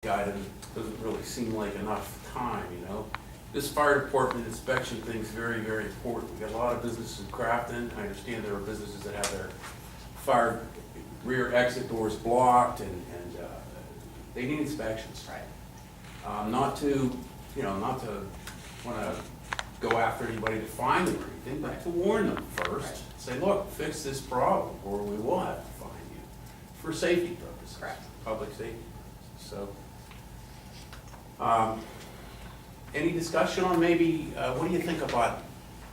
item doesn't really seem like enough time, you know? This fire department inspection thing is very, very important. We got a lot of businesses in Crafton. I understand there are businesses that have their fire rear exit doors blocked and they need inspections. Right. Not to, not to wanna go after anybody to find them or anything, but to warn them first. Right. Say, look, fix this problem or we will have to fine you for safety purposes. Correct. Public safety purposes. So, any discussion on maybe, what do you think about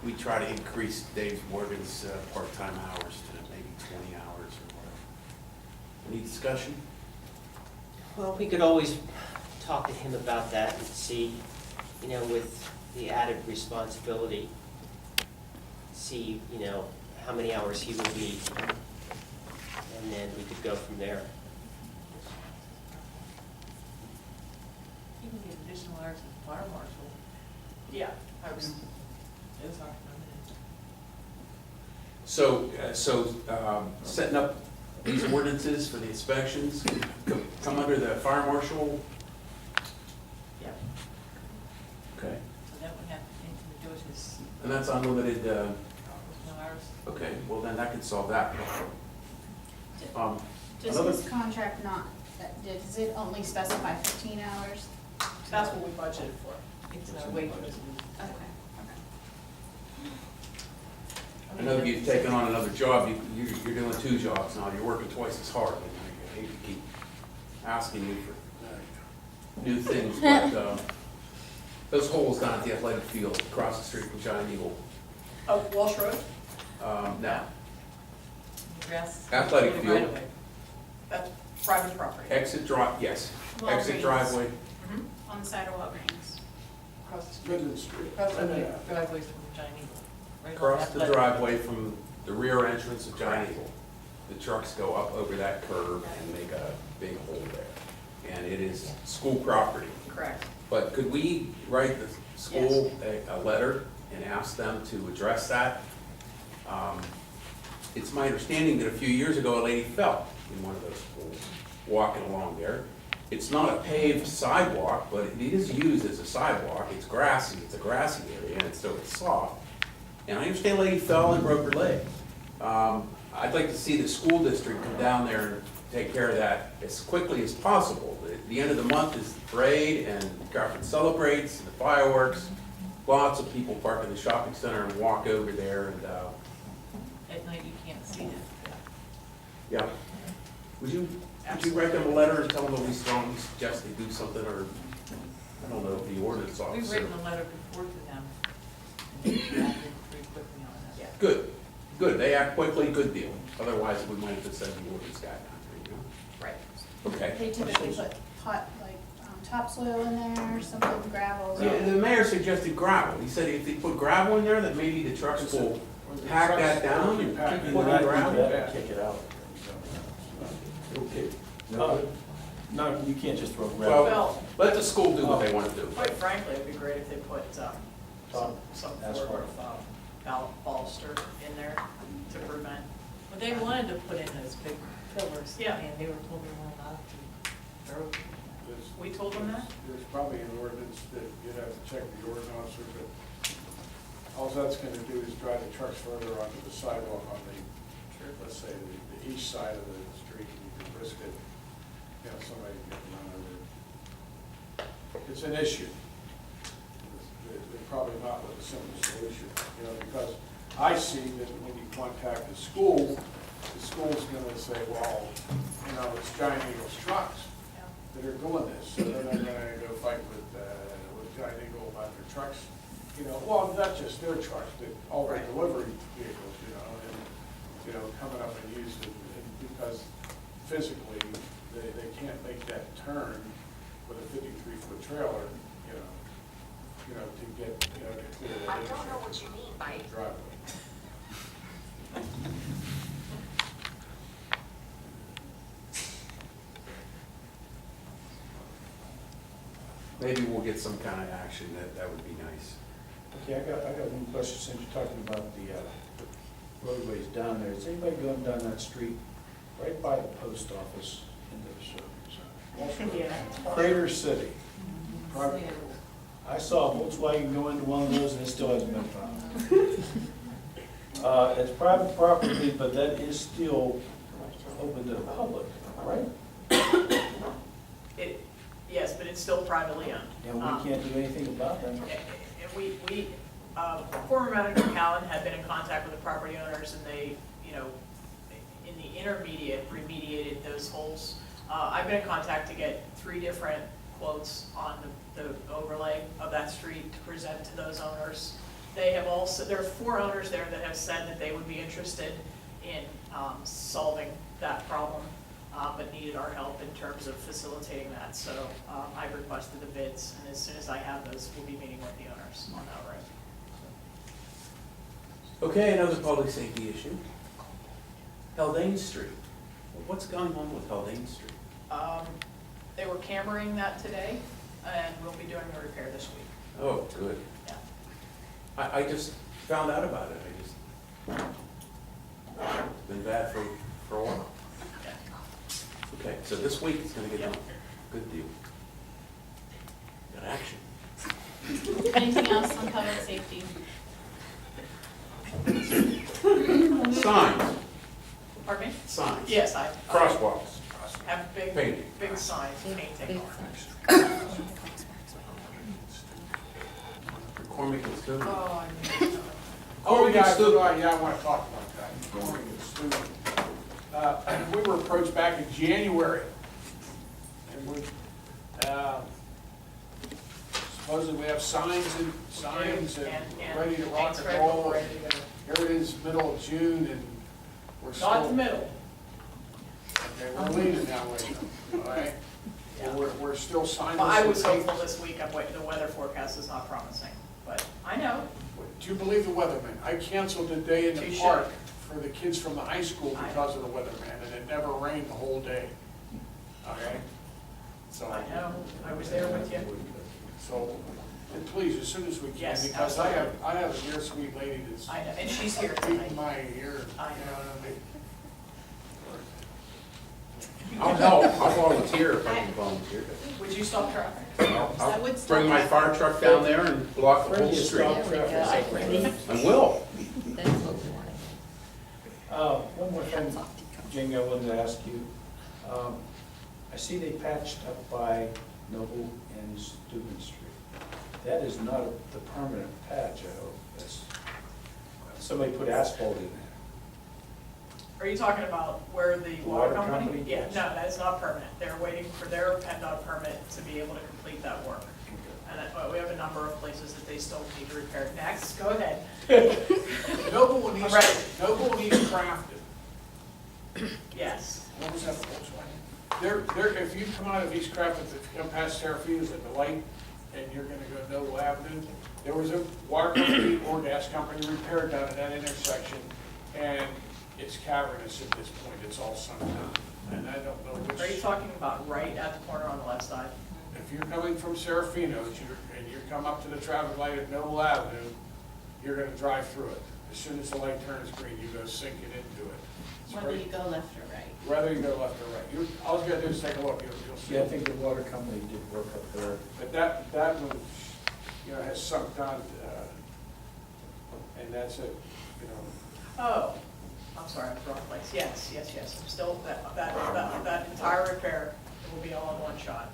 we try to increase Dave Morgan's part-time hours to maybe 20 hours or whatever? Any discussion? Well, we could always talk to him about that and see, with the added responsibility, see, how many hours he would need. And then we could go from there. You can get additional hours with the fire marshal. Yeah. I was, it's not permanent. So, setting up these ordinances for the inspections come under the fire marshal? Yeah. Okay. So that would have anything to do with his, And that's unlimited, no hours. okay, well then that could solve that problem. Does Another- this contract not, does it only specify 15 hours? That's what we budgeted for. It's a wage. Okay, I know you've taken on another job, you're doing two jobs now, you're working twice as hard. I hate to keep asking you for new things, but those holes down at the athletic field across the street from Giant Eagle, Oh, Walsh Road? now, Grass. Athletic Right field. away. That's private property. exit drive, yes, exit Walgreens. driveway, Mhm. on the side of Walgreens. Across the street. Midland Street. Across the driveways from the Giant Eagle. Right on across the Athletic. driveway from the rear entrance of Giant Eagle. The trucks go up over that curve and make a big hole there. And it is school property. Correct. But could we write the school a letter and ask them to address that? It's my understanding that a few years ago, a lady fell in one of those pools, walking along there. It's not a paved sidewalk, but it is used as a sidewalk. It's grassy, it's a grassy area, and so it's soft. And I understand a lady fell and broke her leg. I'd like to see the school district come down there and take care of that as quickly as possible. The end of the month is the parade and Crafton celebrates and the fireworks. Lots of people park in the shopping center and walk over there and, At night you can't see it. yeah. Would you write them a letter and tell them that we strongly suggest they do something, or, I don't know, the ordinance We've officer? written a letter before to them. And they acted pretty quickly on it. Yeah. Good, they act quickly, good deal. Otherwise, we might have to send the ordinance guy down there, Right. Okay. They typically put topsoil in there, something gravel. Yeah, the mayor suggested gravel. He said if they put gravel in there, that maybe the trucks will pack that down and keep putting gravel. Kick it out. Okay. No, you can't just throw gravel. Well, let the school do what they want to do. Quite frankly, it'd be great if they put some Asphalt. sort of baluster in there to prevent. But they wanted to put in those big pillars. Yeah. And they were told they weren't allowed to. They're- We told them that? There's probably an ordinance that you'd have to check the ordinance officer, but all that's gonna do is drive the trucks further onto the sidewalk on the, let's say, the east side of the street, and you can risk it, somebody getting run over. It's an issue. They're probably not with a simple solution, because I see that when you contact the school's gonna say, well, it's Giant Eagle's trucks that are doing this, so then they're gonna go fight with Giant Eagle about their trucks. Well, not just their trucks, but all the Right. delivery vehicles, coming up and using it, because physically, they can't make that turn with a 53-foot trailer, to get, to clear that. I don't know what you mean by driveway. Maybe we'll get some kind of action, that would be nice. Okay, I got one question, since you're talking about the roadways down there. Is anybody going down that street right by the post office into the service? Crater City. Private- I saw a Volkswagen go into one of those and it still hasn't been found. It's private property, but that is still open to the public, right? Yes, but it's still privately owned. And we can't do anything about that. And former Manager Callan had been in contact with the property owners, and they, in the intermediate, remediated those holes. I've been in contact to get 3 different quotes on the overlay of that street to present to those owners. They have also, there are 4 owners there that have said that they would be interested in solving that problem, but needed our help in terms of facilitating that. So I've requested the bids, and as soon as I have those, we'll be meeting with the owners on that, right? Okay, another public safety issue. Haldane Street. What's going on with Haldane Street? They were cammering that today, and we'll be doing the repair this week. Oh, good. Yeah. I just found out about it. It's been bad for a while. Yeah. Okay, so this week it's gonna get done. Good deal. Got action. Anything else on public safety? Signs, Pardon me? signs. Yes, I Crosswalks. have Painting. big signs, painting. McCormick and Stone. Oh, I mean, Oh, Corey yeah, gets the- I want to talk about that. Corey gets the- We were approached back in January, and we, supposedly we have signs and ready to rock paint's and ready, roll. ready to go. Here it is, middle of June, and we're still. Not the middle. Okay, we're leaning that way, all right? Yeah. We're still signing. Well, I was hopeful this week, the weather forecast is not promising, but I know. Do you believe the weatherman? I canceled a day in the Touche. park for the kids from the high school because of the weatherman, and it never rained the whole day. Okay? So. I know, I was there with you. So, and please, as soon as we can, Yes, because I have a dear sweet lady that's I know, and she's here beating tonight. my ear. I know. I'll help, I'll volunteer if I can volunteer. Would you stop traffic? I'll would stop bring my fire truck down there and block the whole Friendly street. stop traffic. I will. One more thing, Jing, I wanted to ask you. I see they patched up by Noble and Steuben Street. That is not the permanent patch, I hope. Somebody put asphalt in there. Are you talking about where the water Water company? company, Yeah, yes. no, that's not permanent. They're waiting for their PennDOT permit to be able to complete that work. And we have a number of places that they still need to repair. Next, go ahead. Noble and I'm ready. Noble and East Crafton. Yes. What was that, Volkswagen? If you come out of East Crafton, if you come past Seraphina's at the light, and you're gonna go Noble Avenue, there was a water company or gas company repair done at that intersection, and it's cavernous at this point, it's all sunk down, and I don't know which. Are you talking about right at the corner on the left side? If you're coming from Serafino's, and you come up to the traffic light at Noble Avenue, you're gonna drive through it. As soon as the light turns green, you go sinking into it. It's Whether great. you go left or right. Whether you go left or right. All you gotta do is take a look, you'll see. Yeah, I think the water company did work up there. But that one, has sunk down, and that's it, Oh, I'm sorry, I'm wrong place. Yes. I'm still, that entire repair will be all in one shot.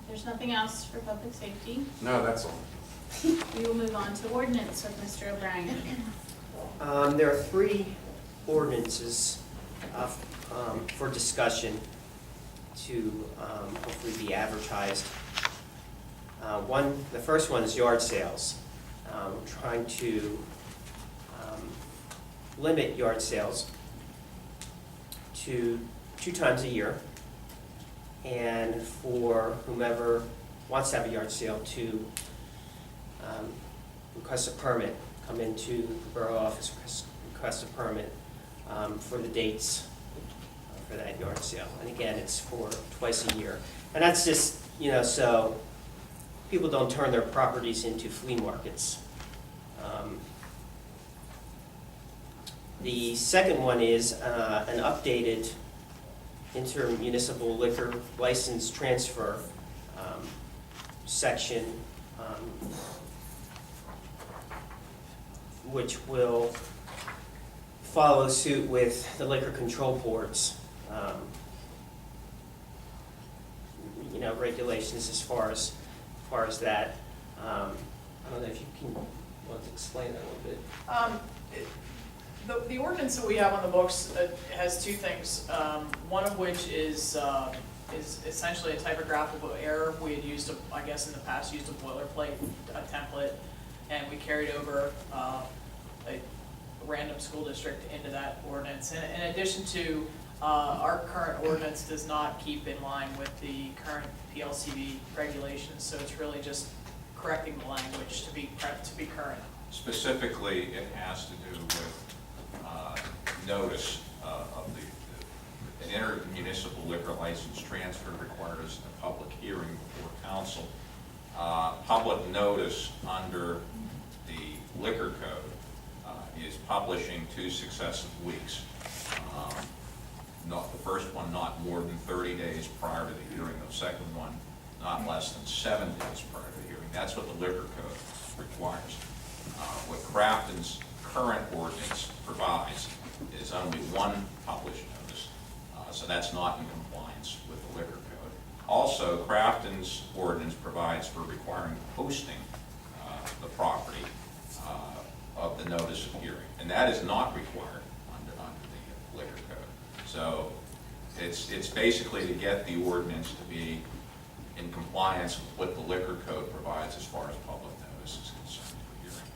There's nothing else for public safety. No, that's all. We will move on to ordinance with Mr. O'Brien. There are 3 ordinances for discussion to hopefully be advertised. The first one is yard sales. We're trying to limit yard sales to 2 times a year, and for whomever wants to have a yard sale to request a permit, come into the borough office, request a permit for the dates for that yard sale. And again, it's for twice a year. And that's just, so people don't turn their properties into flea markets. The second one is an updated intermunicipal liquor license transfer section, which will follow suit with the liquor control board's, regulations as far as that. I don't know if you can, want to explain that a little bit. The ordinance that we have on the books has two things, one of which is essentially a typographical error. We had used, I guess in the past, used a boilerplate, a template, and we carried over a random school district into that ordinance. And in addition to, our current ordinance does not keep in line with the current PLCB regulations, so it's really just correcting the language to be current. Specifically, it has to do with notice of an intermunicipal liquor license transfer requires a public hearing before council. Public notice under the liquor code is publishing 2 successive weeks. Not the first one not more than 30 days prior to the hearing, the second one not less than 7 days prior to the hearing. That's what the liquor code requires. What Crafton's current ordinance provides is only 1 published notice, so that's not in compliance with the liquor code. Also, Crafton's ordinance provides for requiring posting the property of the notice of hearing, and that is not required under the liquor code. So it's basically to get the ordinance to be in compliance with what the liquor code provides as far as public notice is concerned for hearing.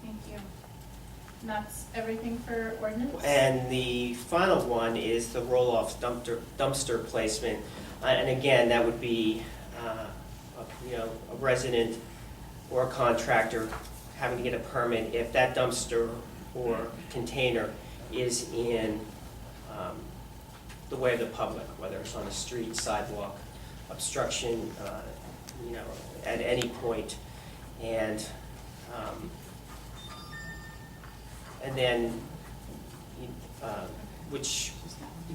Thank you. And that's everything for ordinance? And the final one is the roll-off dumpster placement. And again, that would be, a resident or a contractor having to get a permit if that dumpster or container is in the way of the public, whether it's on a street, sidewalk, obstruction, at any point. And then, which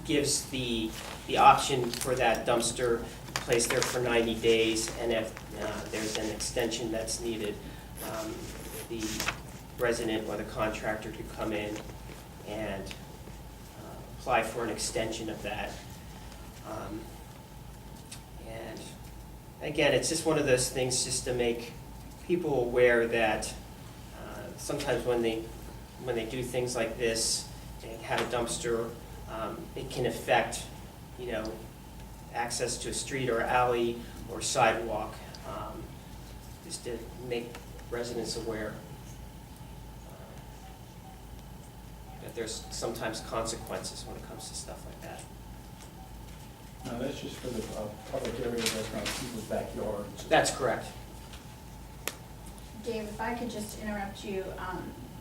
gives the option for that dumpster placed there for 90 days, and if there's an extension that's needed, the resident or the contractor could come in and apply for an extension of that. And again, it's just one of those things just to make people aware that sometimes when they do things like this, they have a dumpster, it can affect, access to a street or alley or sidewalk, just to make residents aware that there's sometimes consequences when it comes to stuff like that. No, that's just for the public area that's around people's backyards. That's correct. Dave, if I could just interrupt you,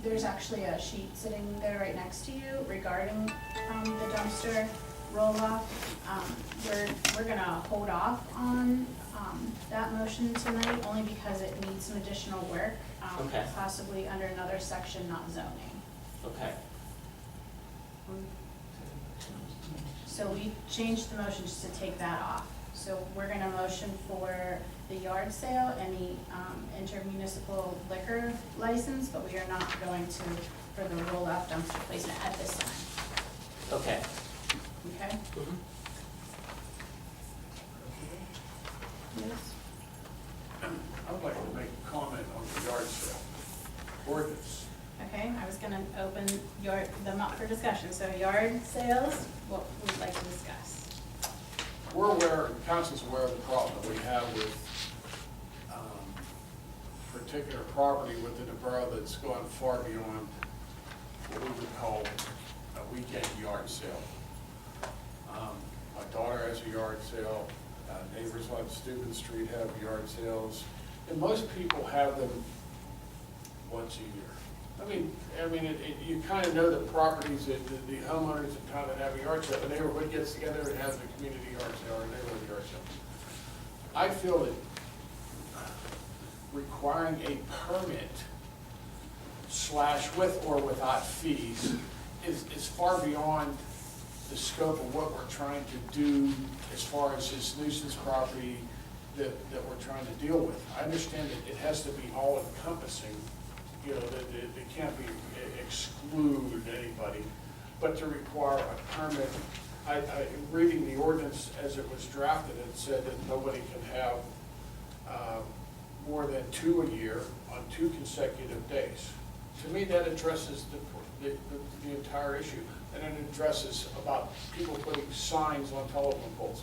there's actually a sheet sitting there right next to you regarding the dumpster roll-off. We're gonna hold off on that motion tonight, only because it needs some additional work, Okay. possibly under another section, not zoning. Okay. So we changed the motion just to take that off. So we're gonna motion for the yard sale and the intermunicipal liquor license, but we are not going to for the roll-off dumpster placement at this time. Okay. Okay? Mhm. Yes. I would like to make a comment on the yard sale ordinance. Okay, I was gonna open them up for discussion. So yard sales, what we'd like to discuss. We're aware, council's aware of the problem that we have with particular property within the borough that's gone far beyond what we would call a weekend yard sale. My daughter has a yard sale, neighbors on Steuben Street have yard sales, and most people have them once a year. I mean, you kind of know the properties that the homeowners in town that have a yard sale, the neighborhood gets together and has a community yard sale or a neighborhood yard sale. I feel that requiring a permit / with or without fees is far beyond the scope of what we're trying to do as far as this nuisance property that we're trying to deal with. I understand that it has to be all encompassing, you know, that it can't be exclude anybody, but to require a permit. Reading the ordinance as it was drafted, it said that nobody can have more than 2 a year on 2 consecutive days. To me, that addresses the entire issue, and it addresses about people putting signs on telephone poles.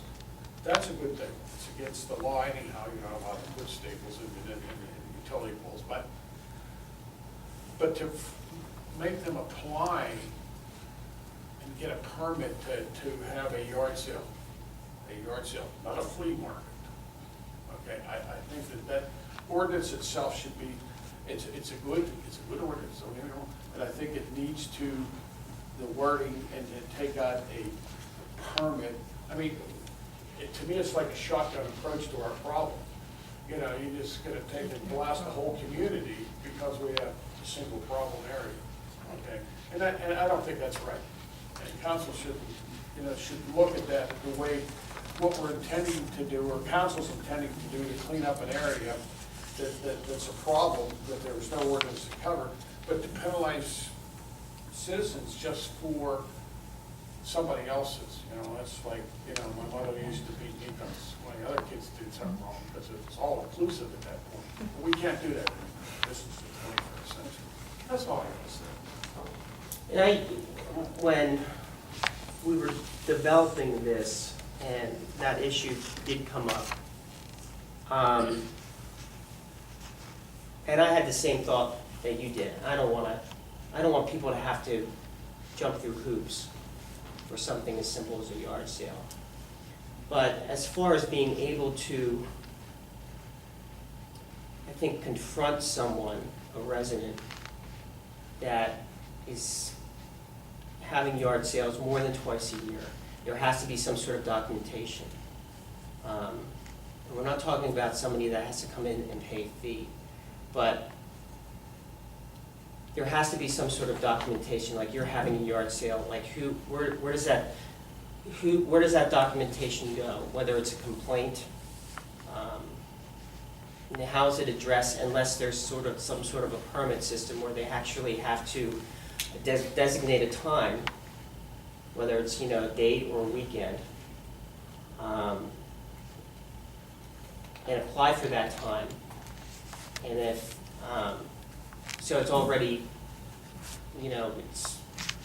That's a good thing. It's against the law anyhow, you're not allowed to put staples in utility poles, but to make them apply and get a permit to have a yard sale, not a flea market. Okay, I think that ordinance itself should be, it's a good ordinance, don't get me wrong, but I think it needs to, the wording and take out a permit. I mean, to me, it's like a shotgun approach to our problem. You know, you're just gonna take and blast the whole community because we have a single problem area, okay? And I don't think that's right. And council should, you know, should look at that the way, what we're intending to do, or council's intending to do to clean up an area that's a problem, that there was no ordinance to cover, but to penalize citizens just for somebody else's, you know, that's like, you know, my mother used to beat me because when the other kids did something wrong, because it was all inclusive at that point. But we can't do that. This is the 21st century. That's all I gotta say. And when we were developing this and that issue did come up, and I had the same thought that you did. I don't want people to have to jump through hoops for something as simple as a yard sale. But as far as being able to, I think, confront someone, a resident, that is having yard sales more than twice a year, there has to be some sort of documentation. And we're not talking about somebody that has to come in and pay a fee, but there has to be some sort of documentation, like you're having a yard sale, like where does that documentation go? Whether it's a complaint, and how is it addressed, unless there's some sort of a permit system where they actually have to designate a time, whether it's, you know, a date or a weekend, and apply for that time. And if, so it's already, you know,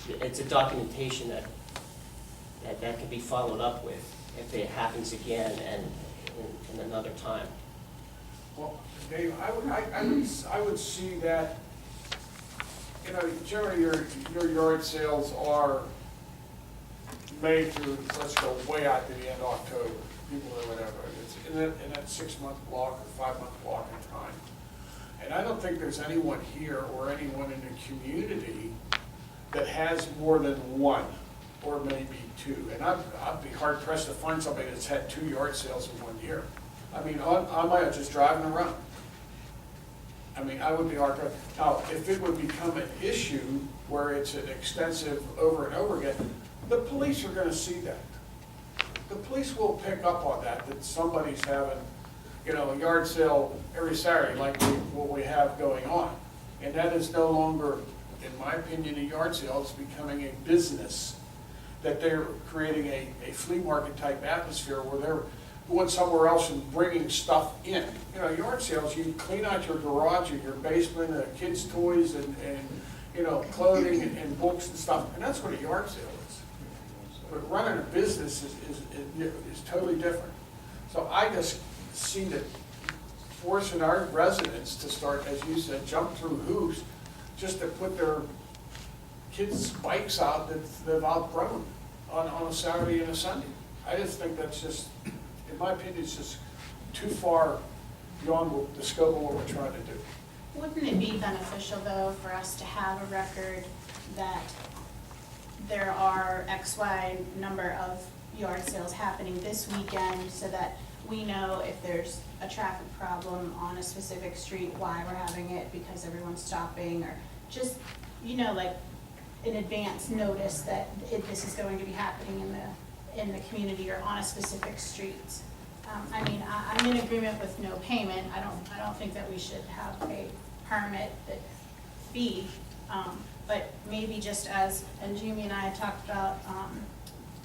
it's a documentation that can be followed up with if it happens again and in another time. Well, Dave, I would see that, you know, generally your yard sales are May through, let's go way out to the end of October, people or whatever. It's in that 6-month block or 5-month block in time. And I don't think there's anyone here or anyone in the community that has more than 1 or maybe 2. And I'd be hard pressed to find somebody that's had 2 yard sales in 1 year. I mean, on my own, just driving around. I mean, I would be hard pressed. Now, if it would become an issue where it's an extensive over and over again, the police are gonna see that. The police will pick up on that somebody's having, you know, a yard sale every Saturday, like what we have going on. And that is no longer, in my opinion, a yard sale. It's becoming a business, that they're creating a flea market type atmosphere where they're going somewhere else and bringing stuff in. You know, yard sales, you clean out your garage or your basement, kids' toys and you know, clothing and books and stuff, and that's what a yard sale is. But running a business is totally different. So I just see that forcing our residents to start, as you said, jump through hoops just to put their kids' bikes out that they've outgrown on a Saturday and a Sunday. I just think that's just, in my opinion, it's just too far beyond the scope of what we're trying to do. Wouldn't it be beneficial, though, for us to have a record that there are XY number of yard sales happening this weekend, so that we know if there's a traffic problem on a specific street, why we're having it, because everyone's stopping, or just, you know, like, in advance notice that this is going to be happening in the community or on a specific street. I mean, I'm in agreement with no payment. I don't think that we should have a permit that fee. But maybe just as, and Jamie and I had talked about,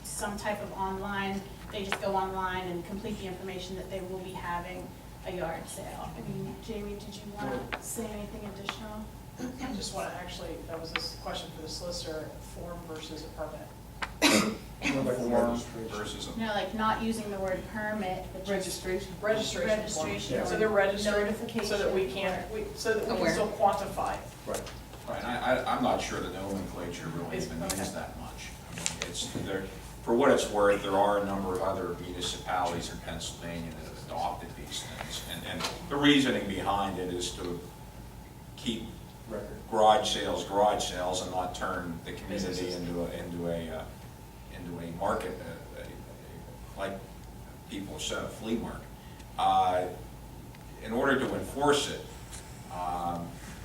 some type of online, they just go online and complete the information that they will be having a yard sale. I mean, Jamie, did you want to say anything additional? I just want to actually, that was this question for the solicitor, form versus a permit. Form versus a No, like not using the word permit, but just Registration. Registration form. registration. So they're registered, Notification. so that we can, so that we can Aware. still quantify. Right. Right, I'm not sure the nomenclature really It's- even okay. means that much. I mean, it's, there, for what it's worth, there are a number of other municipalities in Pennsylvania that have adopted these things. And the reasoning behind it is to keep Record. garage sales and not turn the community into a market, like people said, a flea market. In order to enforce it,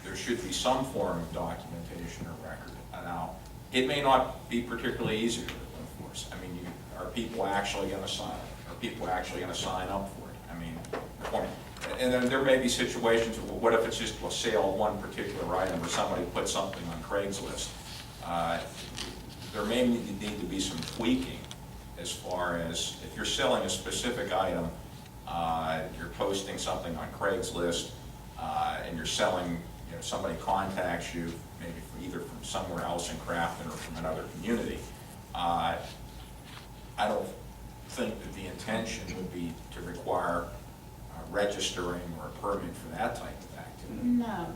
there should be some form of documentation or record. Now, it may not be particularly easy to enforce. I mean, are people actually going to sign? Are people actually going to sign up for it? I mean, and then there may be situations. Well, what if it's just a sale of one particular item, or somebody put something on Craigslist? There may need to be some tweaking as far as if you're selling a specific item, you're posting something on Craigslist, and you're selling. You know, somebody contacts you, maybe either from somewhere else in Crafton or from another community. I don't think that the intention would be to require registering or a permit for that type of activity. No.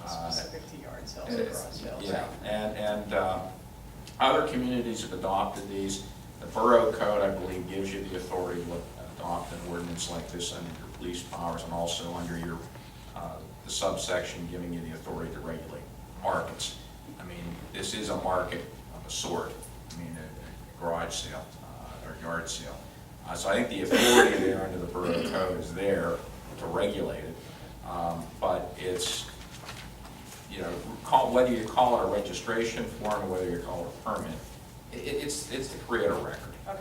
Specific to yard sales or garage sales. Yeah, and other communities have adopted these. The Borough Code, I believe, gives you the authority to adopt an ordinance like this under your police powers and also under your the subsection giving you the authority to regulate markets. I mean, this is a market of a sort. I mean, a garage sale or yard sale. So I think the authority there under the Borough Code is there to regulate it. But it's, you know, whether you call it a registration form or whether you call it a permit, it's to create a record. Okay.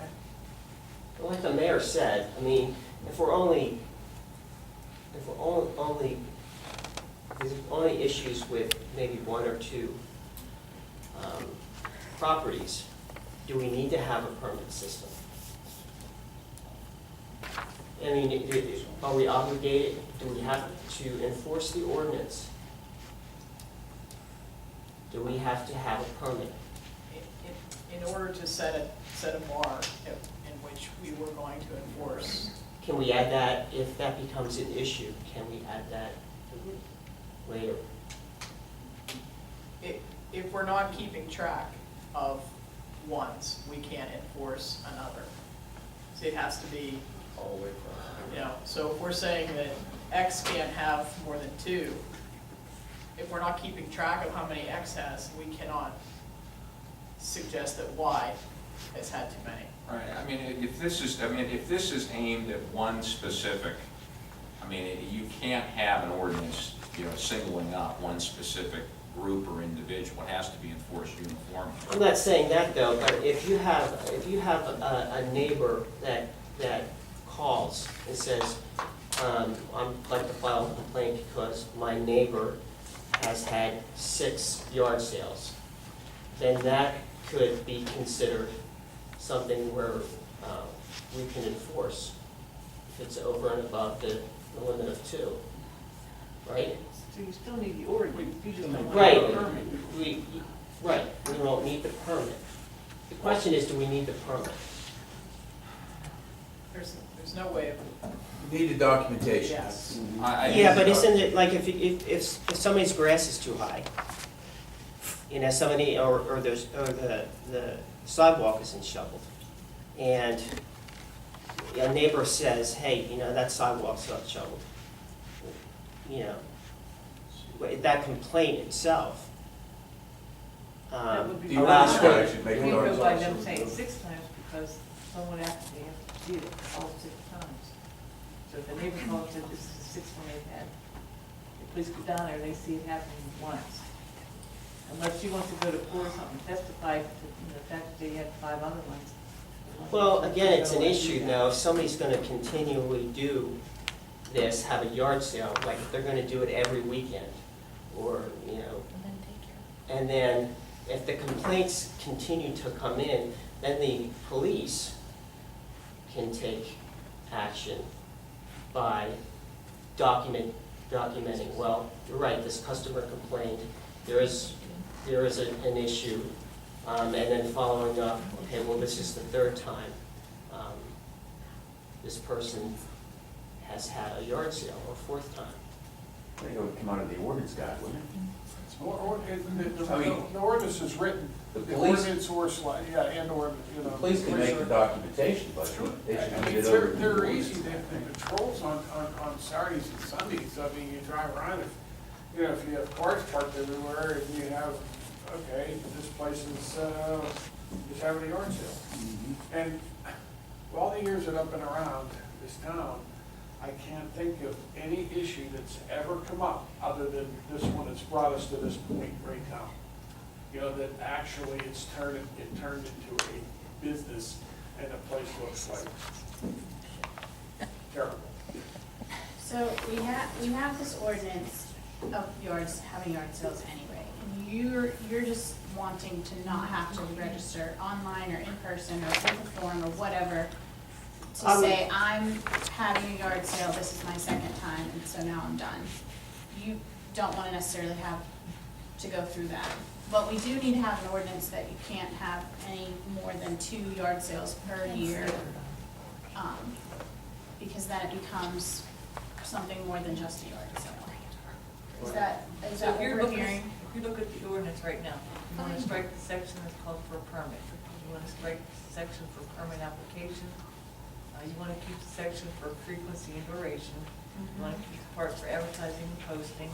Well, like the mayor said, I mean, if we're only, there's only issues with maybe one or two properties, do we need to have a permit system? I mean, are we obligated, do we have to enforce the ordinance? Do we have to have a permit? In order to set a bar in which we were going to enforce, Can we add that, if that becomes an issue, can we add that later? if we're not keeping track of ones, we can't enforce another. So it has to be, All the way across. you know, so if we're saying that X can't have more than two, if we're not keeping track of how many X has, we cannot suggest that Y has had too many. Right, I mean, if this is aimed at one specific, I mean, you can't have an ordinance, you know, singling out one specific group or individual. It has to be enforced uniformly. I'm not saying that though, but if you have a neighbor that calls and says, I'd like to file a complaint because my neighbor has had 6 yard sales, then that could be considered something where we can enforce if it's over and above the limit of 2, right? So you still need the ordinance, you just don't want Right, a permit. we don't need the permit. The question is, do we need the permit? There's no way of, Needed documentation. yes. Yeah, but isn't it, like, if somebody's grass is too high, you know, somebody, or the sidewalk isn't shoveled, and a neighbor says, hey, you know, that sidewalk's not shoveled, you know, that complaint itself, That would be The allows ordinance for- should make We it go on- by them saying 6 times because someone actually has to do it all 6 times. So if the neighbor calls and says this is the 6th one they've had, the police go down there, they see it happening once. unless she wants to go to court or something, testify to the fact that they had 5 other ones. Well, again, it's an issue now, if somebody's gonna continually do this, have a yard sale, like if they're gonna do it every weekend, or, you know, and then if the complaints continue to come in, then the police can take action by documenting, well, you're right, this customer complained, there is an issue, and then following up, okay, well, this is the 3rd time this person has had a yard sale, or 4th time. I think it would come out of the ordinance guide, wouldn't it? The ordinance is written, The the police- ordinance or slide, yeah, and or, you know. The police can make the documentation, but they should I get mean, it over. they're easy, the patrols on Saturdays and Sundays, I mean, you drive around, if you have cars parked everywhere, and you have, okay, this place is having a yard sale. And all the years that I've been around this town, I can't think of any issue that's ever come up, other than this one that's brought us to this point right now. You know, that actually it turned into a business, and the place looks like terrible. So we have this ordinance of having yard sales anyway. And you're just wanting to not have to register online or in person or fill the form or whatever to say, I'm having a yard sale, this is my 2nd time, and so now I'm done. You don't want to necessarily have to go through that. But we do need to have an ordinance that you can't have any more than 2 yard sales per year. Because then it becomes something more than just a yard sale. Is that So what if you're we're looking, hearing? if you look at the ordinance right now, you want to strike the section that's called for a permit. You want to strike the section for permit application. You want to keep the section for frequency and duration. You want to keep the part for advertising and posting,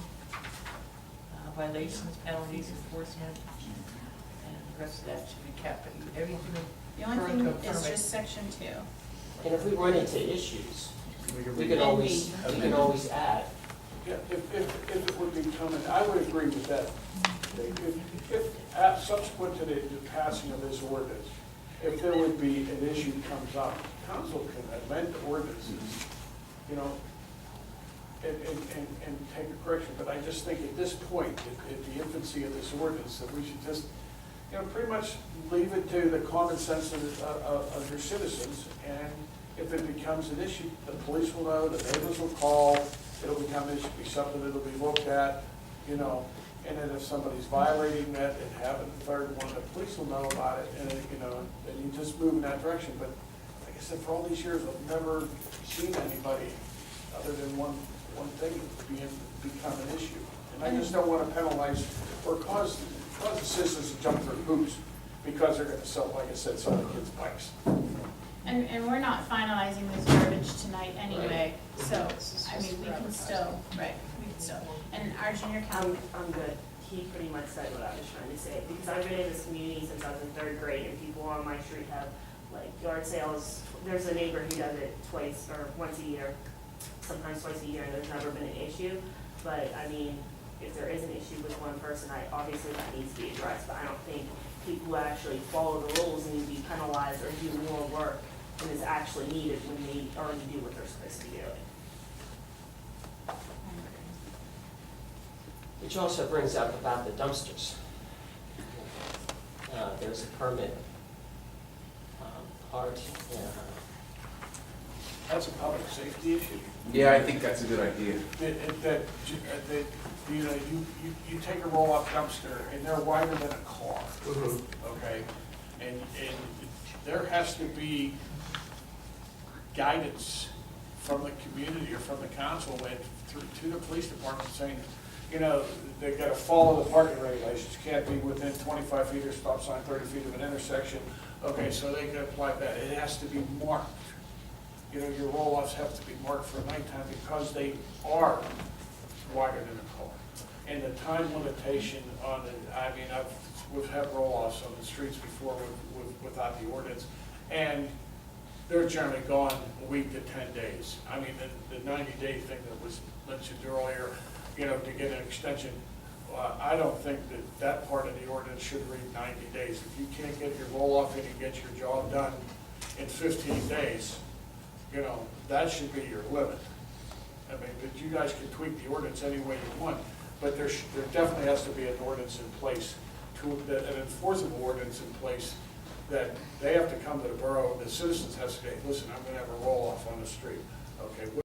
violations, penalties, enforcement, and the rest of that should be kept. But everything The only referring to a thing is permit. just section 2. And if we run into issues, we can always add. Yeah, if it would be coming, I would agree with that. If subsequent to the passing of this ordinance, if there would be an issue comes up, council can amend the ordinances, you know, and take a correction. But I just think at this point, at the infancy of this ordinance, that we should just, you know, pretty much leave it to the common sense of your citizens. And if it becomes an issue, the police will know, the neighbors will call, it'll become, it should be something that'll be looked at, you know. And then if somebody's violating that and having a 3rd one, the police will know about it, and, you know, and you just move in that direction. But like I said, for all these years, I've never seen anybody, other than one thing, become an issue. And I just don't want to penalize or cause the citizens to jump through hoops because they're gonna sell, like I said, sell the kids' bikes. And we're not finalizing this garbage tonight anyway, so, I mean, we can still, we can still. And our junior county, I'm good. He pretty much said what I was trying to say, because I've been in this community since I was in 3rd grade, and people on my street have, like, yard sales. There's a neighbor who does it twice or once a year, sometimes twice a year, and there's never been an issue. But, I mean, if there is an issue with one person, obviously that needs to be addressed, but I don't think people who actually follow the rules need to be penalized or do more work than is actually needed when they already do what they're supposed to be doing. Which also brings up about the dumpsters. There's a permit part, That's a public safety issue. Yeah, I think that's a good idea. That, you know, you take a roll-off dumpster and they're wider than a car, okay? And there has to be guidance from the community or from the council and through to the police department saying, you know, they've got to follow the parking regulations, can't be within 25 feet of stop sign, 30 feet of an intersection. Okay, so they can apply that. It has to be marked. You know, your roll-offs have to be marked for nighttime because they are wider than a car. And the time limitation on it, I mean, we've had roll-offs on the streets before without the ordinance, and they're generally gone a week to 10 days. I mean, the 90-day thing that was mentioned earlier, you know, to get an extension, I don't think that that part of the ordinance should read 90 days. If you can't get your roll-off in and get your job done in 15 days, you know, that should be your limit. I mean, but you guys can tweak the ordinance any way you want, but there definitely has to be an ordinance in place, an enforceable ordinance in place, that they have to come to the borough, the citizens have to say, listen, I'm gonna have a roll-off on the street. Okay, what